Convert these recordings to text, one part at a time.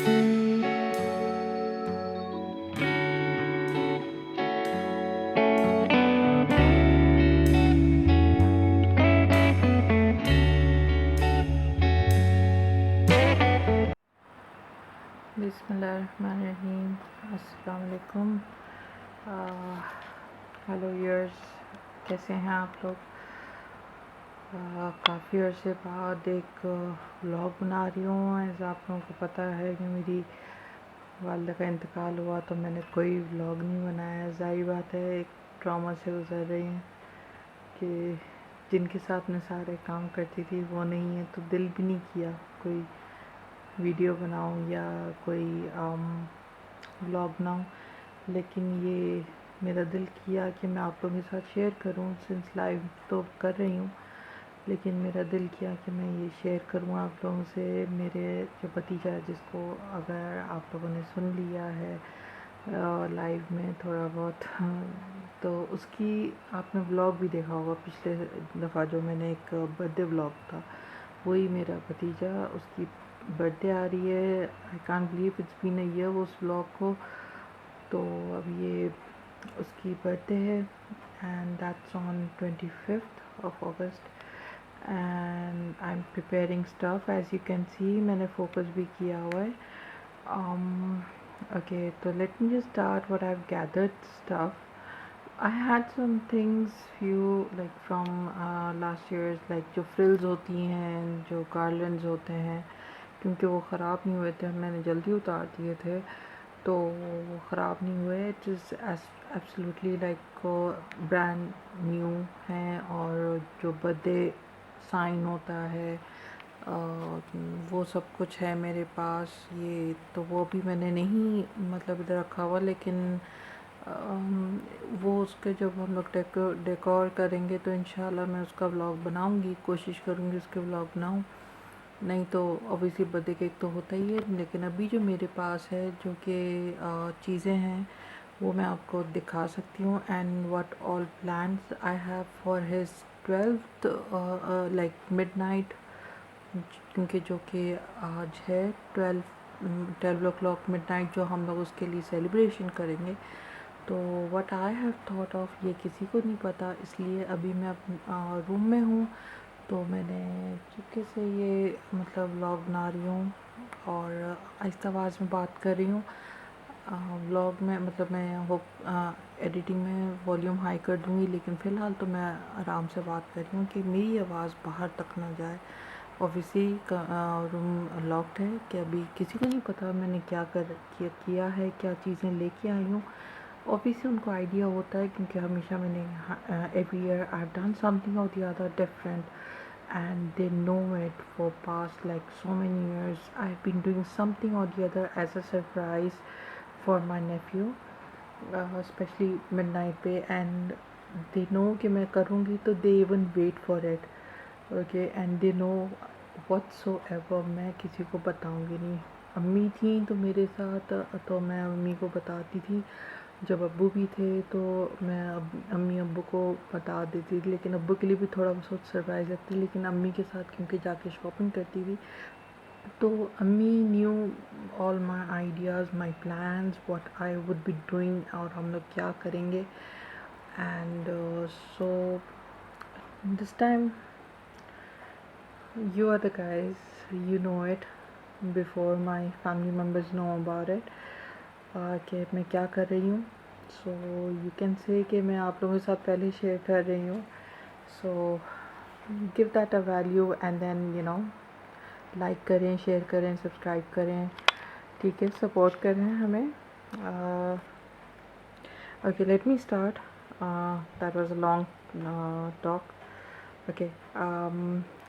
बिस्मिल्लाहिर्रहमानिर्रहीम। अस्सलाम वालेकुम। हेलो व्यूअर्स, कैसे हैं आप लोग? काफ़ी अर्से बाद एक व्लॉग बना रही हूँ। ऐसा आप लोगों को पता है कि मेरी वालिदा का इंतकाल हुआ तो मैंने कोई व्लॉग नहीं बनाया। ज़ाहिर बात है, एक ट्रॉमा से गुजर रही हैं कि जिनके साथ मैं सारे काम करती थी वो नहीं है, तो दिल भी नहीं किया कोई वीडियो बनाऊँ या कोई व्लॉग बनाऊँ। लेकिन ये मेरा दिल किया कि मैं आप लोगों के साथ शेयर करूं। सिंस लाइव तो कर रही हूँ, लेकिन मेरा दिल किया कि मैं ये शेयर करूं आप लोगों से। मेरे जो भतीजा है, जिसको अगर आप लोगों ने सुन लिया है लाइव में थोड़ा बहुत, तो उसकी आपने व्लॉग भी देखा होगा पिछले दफ़ा जो मैंने एक बर्थडे व्लॉग था, वही मेरा भतीजा, उसकी बर्थडे आ रही है। I can't believe it's been a year उस व्लॉग को। तो अब ये उसकी बर्थडे है and that's on 25th of August and I am preparing stuff. As you can see मैंने फोकस भी किया हुआ है। ओके, तो let me just start what I have gathered stuff. I had some things few like from last year's, like जो frills होती हैं, जो garlands होते हैं, क्योंकि वो ख़राब नहीं हुए थे, मैंने जल्दी उतार दिए थे तो वो ख़राब नहीं हुए। It is absolutely like brand new हैं। और जो बर्थडे साइन होता है वो सब कुछ है मेरे पास। ये तो वो भी मैंने नहीं मतलब इधर रखा हुआ, लेकिन वो उसके जब हम लोग डेकोर करेंगे तो इंशाल्लाह मैं उसका व्लॉग बनाऊंगी, कोशिश करूंगी उसके व्लॉग बनाऊं। नहीं तो ऑब्वियसली बर्थडे केक तो होता ही है, लेकिन अभी जो मेरे पास है जो कि चीज़ें हैं वो मैं आपको दिखा सकती हूँ। And what all plans I have for his 12th like midnight, क्योंकि जो कि आज है 12 o'clock मिडनाइट, जो हम लोग उसके लिए सेलिब्रेशन करेंगे। तो what I have thought of, ये किसी को नहीं पता, इसलिए अभी मैं रूम में हूँ तो मैंने चुपके से ये मतलब व्लॉग बना रही हूँ और आहिस्ता आवाज़ में बात कर रही हूँ। व्लॉग में मतलब मैं होप एडिटिंग में वॉल्यूम हाई कर दूँगी, लेकिन फ़िलहाल तो मैं आराम से बात कर रही हूँ कि मेरी आवाज़ बाहर तक ना जाए। ऑब्वियसली रूम लॉक्ड है कि अभी किसी को नहीं पता मैंने क्या किया है, क्या चीज़ें लेके आई हूँ। ऑब्वियसली उनको आइडिया होता है, क्योंकि हमेशा मैंने every year I have done something or the other different, and they know it for past like so many years. I've been doing something or the other as a surprise for my nephew, especially midnight पे, and they know कि मैं करूँगी तो they even wait for it. Okay, and they know whatsoever मैं किसी को बताऊँगी नहीं। अम्मी थी तो मेरे साथ तो मैं अम्मी को बताती थी, जब अब्बू भी थे तो मैं अम्मी अब्बू को बता देती थी, लेकिन अब्बू के लिए भी थोड़ा बहुत सरप्राइज़ लगती, लेकिन अम्मी के साथ क्योंकि जाके शॉपिंग करती थी तो अम्मी knew all my ideas, my plans, what I would be doing, और हम लोग क्या करेंगे। And so this time you are the guys, you know it before my family members know about it कि मैं क्या कर रही हूँ। सो यू कैन से कि मैं आप लोगों के साथ पहले शेयर कर रही हूँ। So give that a value and then you know like करें, शेयर करें, सब्सक्राइब करें, ठीक है, सपोर्ट करें हमें। Okay, let me start. That was a long talk. Okay,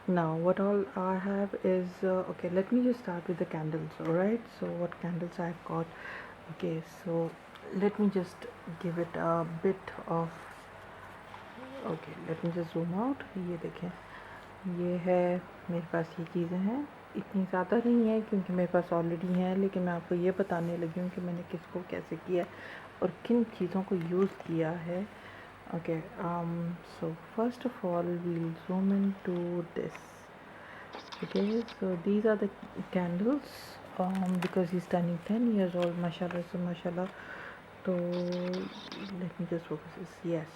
now what all I have is okay, let me just start with the candles. All right, so what candles I've got? Okay, so let me just give it a bit of, okay, let me just zoom out. ये देखें, ये है मेरे पास, ये चीज़ें हैं, इतनी ज़्यादा नहीं है क्योंकि मेरे पास ऑलरेडी हैं, लेकिन मैं आपको ये बताने लगी हूँ कि मैंने किसको कैसे किया और किन चीज़ों को यूज़ किया है. Okay, so first of all we'll zoom into this. Okay, so these are the candles. because he's turning 10 years old, mashallah, so mashallah. So let me just focus this. Yes,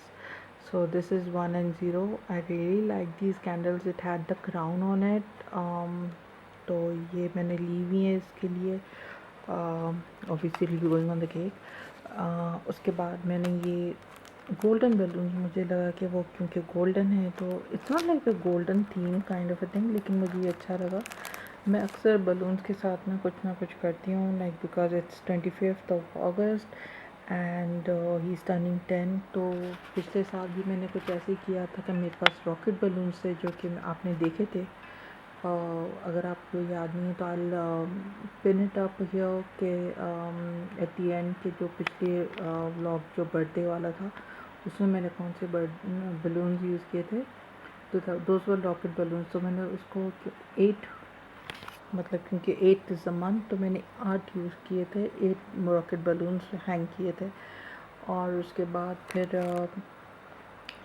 so this is 1 and 0. I really like these candles. It had the crown on it. तो ये मैंने ली हुई है इसके लिए, obviously going on the cake. उसके बाद मैंने ये गोल्डन बैलून, मुझे लगा कि वो क्योंकि गोल्डन है तो it's not like a golden theme kind of a thing, लेकिन मुझे ये अच्छा लगा. मैं अक्सर बलून्स के साथ ना कुछ करती हूँ, like because it's 25th of August and he is turning 10. तो पिछले साल भी मैंने कुछ ऐसे ही किया था कि मेरे पास रॉकेट बलून्स थे जो कि आपने देखे थे. अगर आपको याद नहीं है तो आई पिन इट अप हियर के एट द एंड के जो पिछले व्लॉग जो बर्थडे वाला था उसमें मैंने कौन से बलून्स यूज़ किए थे. तो दोज वर रॉकेट बलून्स. तो मैंने उसको 8, मतलब क्योंकि 8 इज़ अ मंथ, तो मैंने 8 यूज़ किए थे, 8 रॉकेट बलून्स हैंग किए थे. और उसके बाद फिर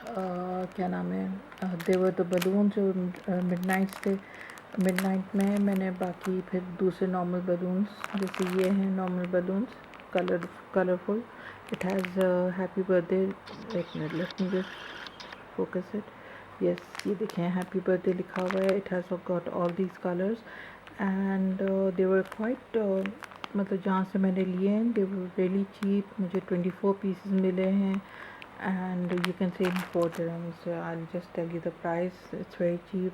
क्या नाम है, देवर द बलून जो मिडनाइट्स थे. मिडनाइट में मैंने बाकी फिर दूसरे नॉर्मल बलून्स, जैसे ये हैं normal balloons, colourful. It has happy birthday. एक minute, let me just focus it. Yes, ये देखें हैप्पी बर्थडे लिखा हुआ है. It has got all these colours and they were quite, मतलब जहाँ से मैंने लिए हैं दे वर रियली चीप. मुझे 24 पीसेस मिले हैं and you can save 4 dirhams. So I'll just tell you the price. It's very cheap.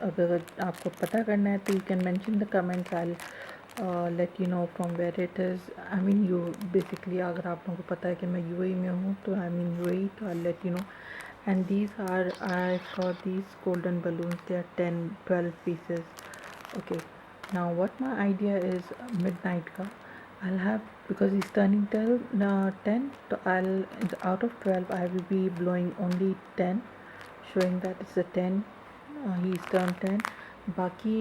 अगर आपको पता करना है तो you can mention the comments. I'll let you know from where it is. I mean you basically, अगर आप लोगों को पता है कि मैं UAE में हूँ तो I'm in UAE, तो I'll let you know. And these are, I got these golden balloons. They are 10-12 pieces. Okay, now what my idea is, midnight ka I'll have, because he's turning 10, so out of 12 I will be blowing only 10, showing that it's a 10. He's turned 10. बाकी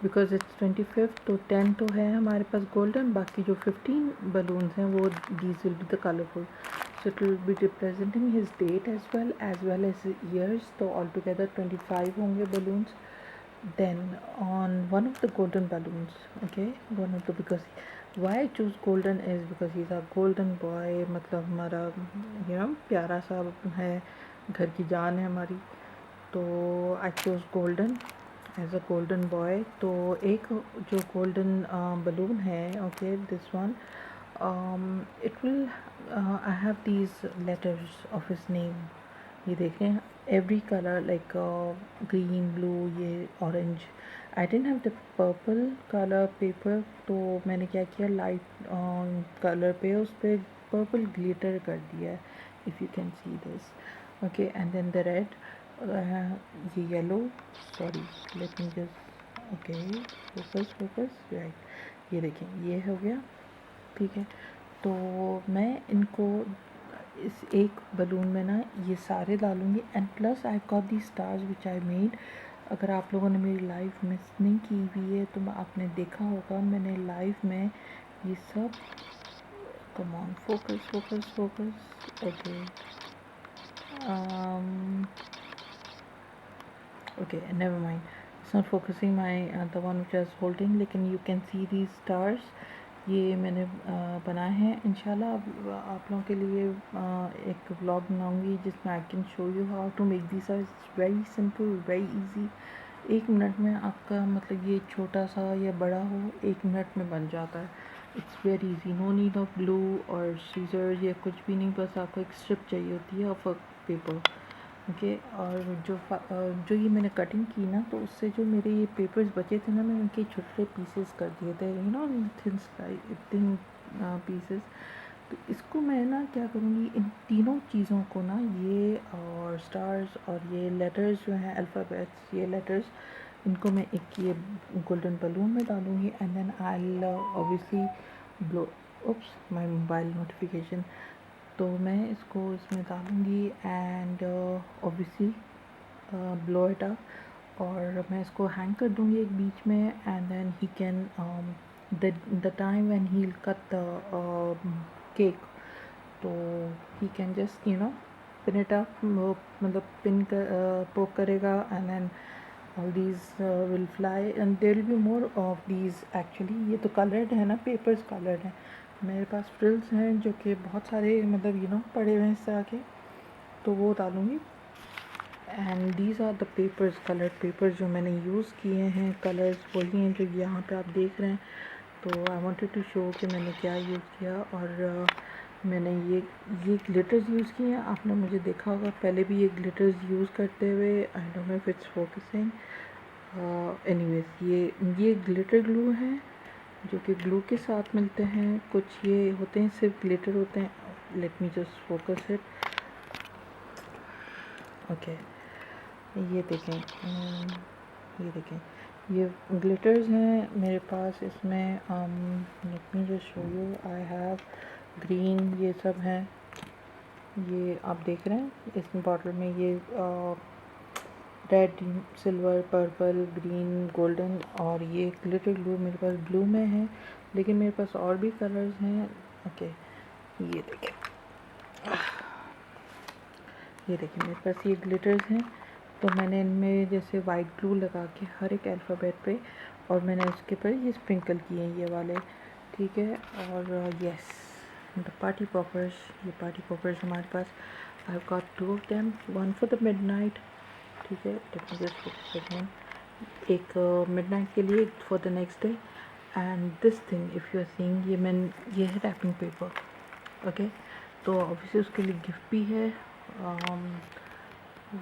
because it's 25th, तो 10 तो है हमारे पास golden. बाकी जो 15 balloons हैं वो these will be the colorful. So it will be representing his date as well as his years. तो altogether 25 होंगे balloons. Then on one of the golden balloons, okay, one of the, because why I choose golden is because he's a golden boy. मतलब हमारा प्यारा सा है, घर की जान है हमारी. तो I chose golden as a golden boy. तो एक जो golden balloon है, okay, this one, it will I have these letters of his name. ये देखें, every color like green, blue, ये orange. I didn't have the purple color paper, तो मैंने क्या किया, light color पे उस पर purple glitter कर दिया है, if you can see this. Okay, and then the red, ये yellow, sorry, let me just, okay, focus, right. ये देखें, ये हो गया, ठीक है. तो मैं इनको इस एक बलून में ना ये सारे डालूँगी. And plus I got the stars which I made. अगर आप लोगों ने मेरी लाइव मिस नहीं की हुई है तो आपने देखा होगा, मैंने लाइव में ये सब, come on, focus. Okay, okay, never mind, it's not focusing my the one which I was holding. लेकिन you can see these stars. ये मैंने बनाए हैं. इंशाल्लाह आप लोगों के लिए एक व्लॉग बनाऊंगी जिसमें I can show you how to make this. It's very simple, very easy. 1 minute में आपका, मतलब ये छोटा सा या बड़ा हो, 1 मिनट में बन जाता है. It's very easy. No need of glue और सीजर्स या कुछ भी नहीं. बस आपको एक स्ट्रिप चाहिए होती है ऑफ अ पेपर. ओके, और जो ये मैंने कटिंग की ना, तो उससे जो मेरे ये पेपर्स बचे थे ना, मैंने उनके छोटे पीसेस कर दिए थे, थिन पीसेस. तो इसको मैं ना क्या करूँगी, इन तीनों चीज़ों को ना, ये और स्टार्स और ये लेटर्स जो हैं अल्फ़ाबेट्स, ये लेटर्स, इनको मैं एक ये गोल्डन बलून में डालूँगी. And then I will obviously blow, oops, my mobile notification. तो मैं इसको इसमें डालूँगी and obviously blow it up. और मैं इसको हैंग कर दूँगी एक बीच में. And then he can the time when he will cut the cake, तो he can just pin it up, मतलब पिन कर पोक करेगा. And then all these will fly and there will be more of these actually. ये तो colored है ना, papers colored हैं. मेरे पास frills हैं जो कि बहुत सारे मतलब पड़े हुए हैं इस तरह के, तो वो डालूँगी. And these are the papers, coloured papers जो मैंने यूज़ किए हैं. कलर्स वही हैं जो यहाँ पे आप देख रहे हैं. तो आई वांटेड टू शो कि मैंने क्या यूज़ किया. और मैंने ये ग्लिटर्स यूज़ किए हैं. आपने मुझे देखा होगा पहले भी ये ग्लिटर्स यूज़ करते हुए. I don't know if it's focusing. Anyways ये ग्लिटर ग्लू है जो कि ग्लू के साथ मिलते हैं. कुछ ये होते हैं सिर्फ ग्लिटर होते हैं. Late me just focus it. Okay, ये देखें. ये देखें, ये ग्लिटर्स हैं मेरे पास. इसमें late me just show you. I have green, ये सब हैं. ये आप देख रहे हैं इस बॉटल में. ये red, silver, purple, green, golden. और ये ग्लिटर ग्लू मेरे पास ब्लू में है, लेकिन मेरे पास और भी कलर्स हैं. ओके, ये देखें. ये देखिए मेरे पास ये ग्लिटर्स हैं. तो मैंने इनमें जैसे वाइट ग्लू लगा के हर एक अल्फ़ाबेट पे, और मैंने उसके पर ये स्प्रिंकल किए हैं ये वाले. ठीक है. और यस, द पार्टी पॉपर्स. ये पार्टी पॉपर्स हमारे पास, I have got 2 of them, one for the midnight. ठीक है. Let me just focus again. एक मिडनाइट के लिए, for the next day. And this thing if you are seeing, ये है रैपिंग पेपर. ओके. तो ऑब्वियसली उसके लिए गिफ्ट भी है.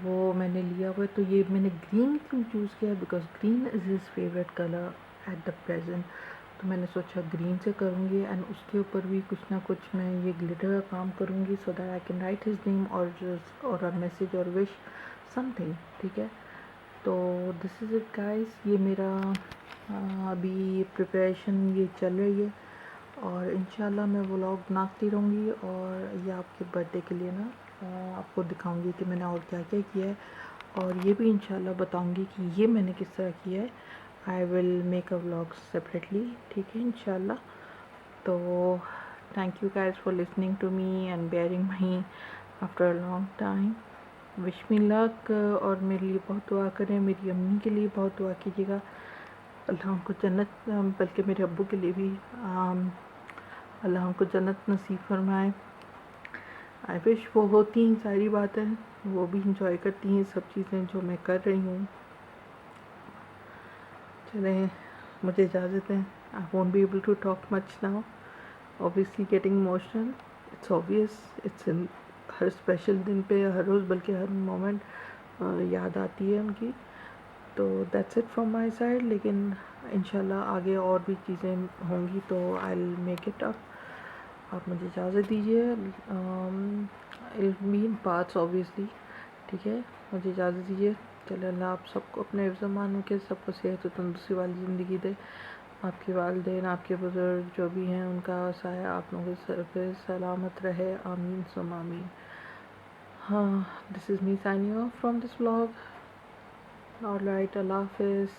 वो मैंने लिया हुआ है. तो ये मैंने ग्रीन क्यों चूज़ किया, because green is his favourite colour at the present. तो मैंने सोचा ग्रीन से करूँगी. एंड उसके ऊपर भी कुछ ना कुछ मैं ये ग्लिटर का काम करूँगी, so that I can write his name और अ मैसेज और विश समथिंग. ठीक है. तो दिस इज़ इट गाइस. ये मेरा अभी प्रिपरेशन ये चल रही है, और इंशाल्लाह मैं व्लॉग बनाती रहूँगी. और ये आपके बर्थडे के लिए ना आपको दिखाऊंगी कि मैंने और क्या क्या किया है. और ये भी इंशाल्लाह बताऊंगी कि ये मैंने किस तरह किया है. I will make a vlog separately. ठीक है इंशाल्लाह. तो thank you guys for listening to me and bearing me after a long time. Wish me luck. और मेरे लिए बहुत दुआ करें. मेरी अम्मी के लिए बहुत दुआ कीजिएगा. अल्लाह उनको जन्नत, बल्कि मेरे अब्बू के लिए भी अल्लाह उनको जन्नत नसीब फरमाए. आई विश वो होती हैं सारी बातें, वो भी इंजॉय करती हैं सब चीज़ें जो मैं कर रही हूँ. चलें, मुझे इजाज़त है. I won't be able to talk much now. Obviously getting emotional. It's obvious. It's in हर स्पेशल दिन पे, हर रोज़, बल्कि हर मोमेंट याद आती है उनकी. तो that's it from my side. लेकिन इंशाल्लाह आगे और भी चीज़ें होंगी तो आई विल मेक इट अप. आप मुझे इजाज़त दीजिए. It mean parts obviously. ठीक है. मुझे इजाज़त दीजिए. चले, अल्लाह आप सबको अपने ज़मान के सबको सेहत और तंदुरुस्ती वाली ज़िंदगी दे. आपके वालिदैन, आपके बुज़ुर्ग जो भी हैं, उनका साया आप लोगों के सर पे सलामत रहे. आमीन सुम आमीन. हाँ, this is me signing off from this vlog. Alright, Allah हाफिज़.